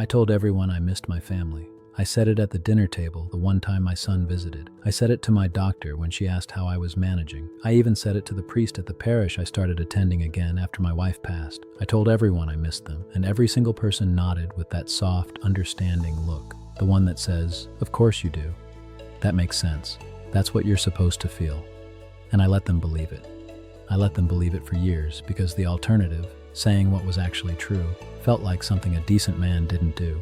I told everyone I missed my family. I said it at the dinner table the one time my son visited. I said it to my doctor when she asked how I was managing. I even said it to the priest at the parish I started attending again after my wife passed. I told everyone I missed them, and every single person nodded with that soft, understanding look. The one that says, "Of course you do. That makes sense. That's what you're supposed to feel." And I let them believe it. I let them believe it for years because the alternative, saying what was actually true, felt like something a decent man didn't do.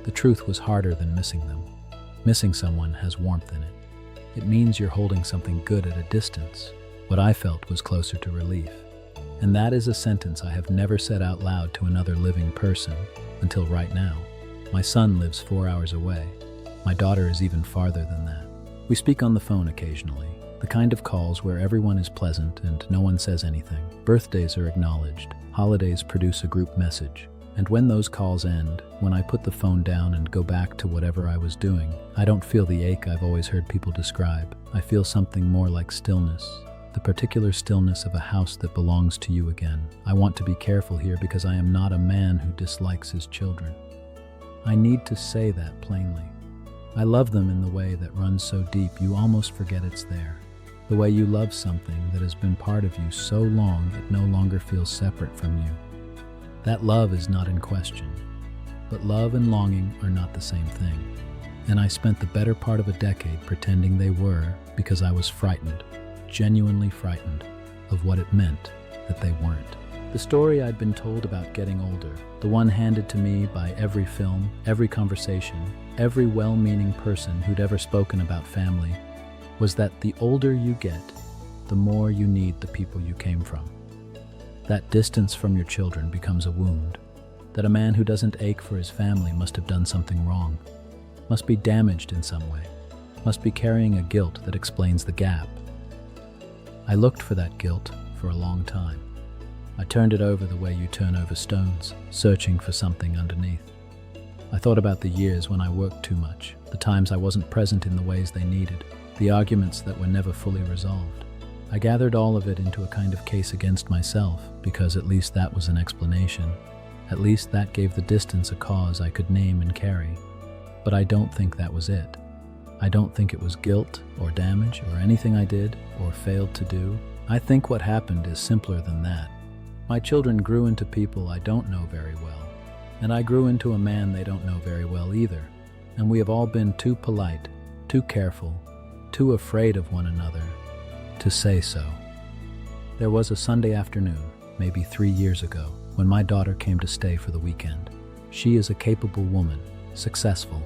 The truth was harder than missing them. Missing someone has warmth in it. It means you're holding something good at a distance. What I felt was closer to relief. And that is a sentence I have never said out loud to another living person until right now. My son lives 4 hours away. My daughter is even farther than that. We speak on the phone occasionally, the kind of calls where everyone is pleasant and no one says anything. Birthdays are acknowledged. Holidays produce a group message. And when those calls end, when I put the phone down and go back to whatever I was doing, I don't feel the ache I've always heard people describe. I feel something more like stillness, the particular stillness of a house that belongs to you again. I want to be careful here because I am not a man who dislikes his children. I need to say that plainly. I love them in the way that runs so deep you almost forget it's there. The way you love something that has been part of you so long it no longer feels separate from you. That love is not in question, but love and longing are not the same thing. And I spent the better part of a decade pretending they were because I was frightened, genuinely frightened, of what it meant that they weren't. The story I'd been told about getting older, the one handed to me by every film, every conversation, every well-meaning person who'd ever spoken about family, was that the older you get, the more you need the people you came from. That distance from your children becomes a wound, that a man who doesn't ache for his family must have done something wrong, must be damaged in some way, must be carrying a guilt that explains the gap. I looked for that guilt for a long time. I turned it over the way you turn over stones, searching for something underneath. I thought about the years when I worked too much, the times I wasn't present in the ways they needed, the arguments that were never fully resolved. I gathered all of it into a kind of case against myself, because at least that was an explanation. At least that gave the distance a cause I could name and carry. But I don't think that was it. I don't think it was guilt or damage or anything I did or failed to do. I think what happened is simpler than that. My children grew into people I don't know very well, and I grew into a man they don't know very well either. And we have all been too polite, too careful, too afraid of one another to say so. There was a Sunday afternoon, maybe 3 years ago, when my daughter came to stay for the weekend. She is a capable woman, successful,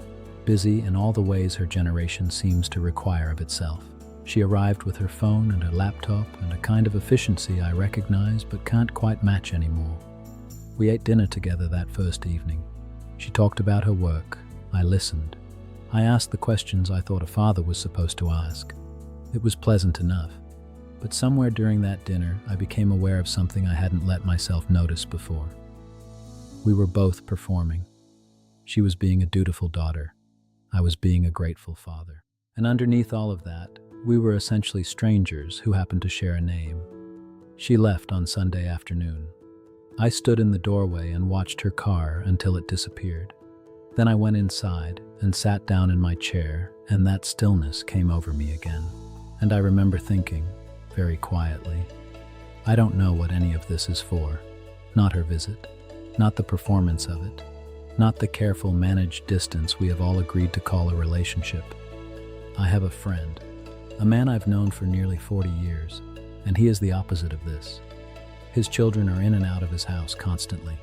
busy in all the ways her generation seems to require of itself. She arrived with her phone and her laptop and a kind of efficiency I recognize but can't quite match anymore. We ate dinner together that first evening. She talked about her work. I listened. I asked the questions I thought a father was supposed to ask. It was pleasant enough. But somewhere during that dinner, I became aware of something I hadn't let myself notice before. We were both performing. She was being a dutiful daughter. I was being a grateful father. And underneath all of that, we were essentially strangers who happened to share a name. She left on Sunday afternoon. I stood in the doorway and watched her car until it disappeared. Then I went inside and sat down in my chair, and that stillness came over me again. And I remember thinking, very quietly, I don't know what any of this is for. Not her visit, not the performance of it, not the careful managed distance we have all agreed to call a relationship. I have a friend, a man I've known for nearly 40 years, and he is the opposite of this. His children are in and out of his house constantly.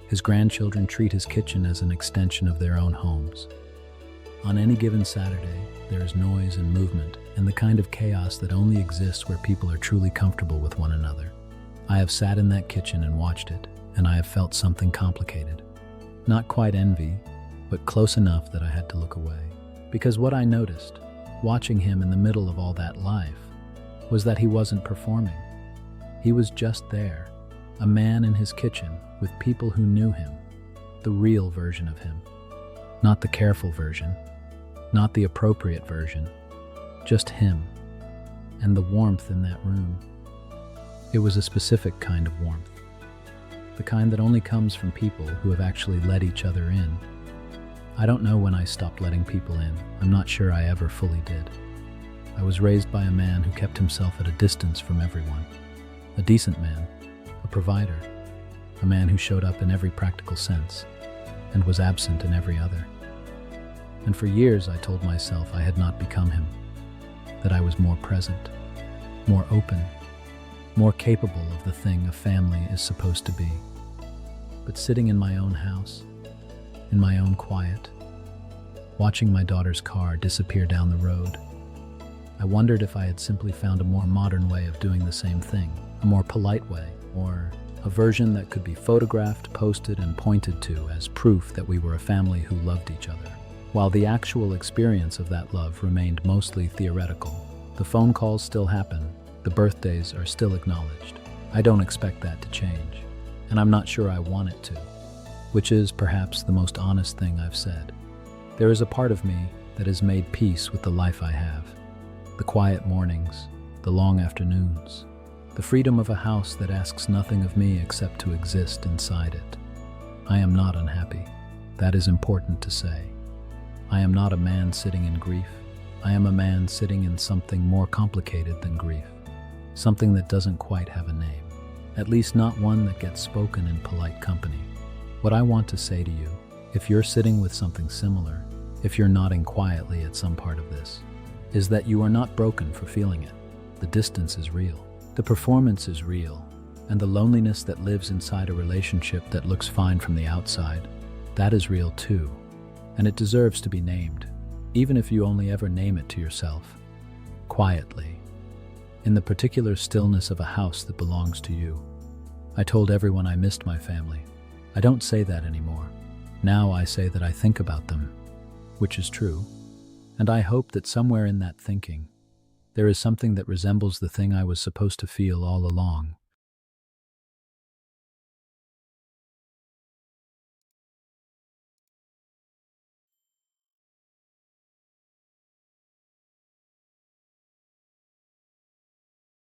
His grandchildren treat his kitchen as an extension of their own homes. On any given Saturday, there is noise and movement, and the kind of chaos that only exists where people are truly comfortable with one another. I have sat in that kitchen and watched it, and I have felt something complicated. Not quite envy, but close enough that I had to look away. Because what I noticed, watching him in the middle of all that life, was that he wasn't performing. He was just there, a man in his kitchen with people who knew him, the real version of him. Not the careful version, not the appropriate version, just him, and the warmth in that room. It was a specific kind of warmth. the kind that only comes from people who have actually let each other in. I don't know when I stopped letting people in. I'm not sure I ever fully did. I was raised by a man who kept himself at a distance from everyone. A decent man, a provider, a man who showed up in every practical sense and was absent in every other. And for years I told myself I had not become him, that I was more present, more open, more capable of the thing a family is supposed to be. But sitting in my own house, in my own quiet, watching my daughter's car disappear down the road, I wondered if I had simply found a more modern way of doing the same thing, a more polite way, or a version that could be photographed, posted, and pointed to as proof that we were a family who loved each other. While the actual experience of that love remained mostly theoretical, the phone calls still happen, the birthdays are still acknowledged. I don't expect that to change, and I'm not sure I want it to, which is perhaps the most honest thing I've said. There is a part of me that has made peace with the life I have. The quiet mornings, the long afternoons, the freedom of a house that asks nothing of me except to exist inside it. I am not unhappy. That is important to say. I am not a man sitting in grief. I am a man sitting in something more complicated than grief, something that doesn't quite have a name, at least not one that gets spoken in polite company. What I want to say to you, if you're sitting with something similar, if you're nodding quietly at some part of this, is that you are not broken for feeling it. The distance is real. The performance is real. And the loneliness that lives inside a relationship that looks fine from the outside, that is real too. And it deserves to be named, even if you only ever name it to yourself, quietly, in the particular stillness of a house that belongs to you. I told everyone I missed my family. I don't say that anymore. Now I say that I think about them, which is true. And I hope that somewhere in that thinking, there is something that resembles the thing I was supposed to feel all along.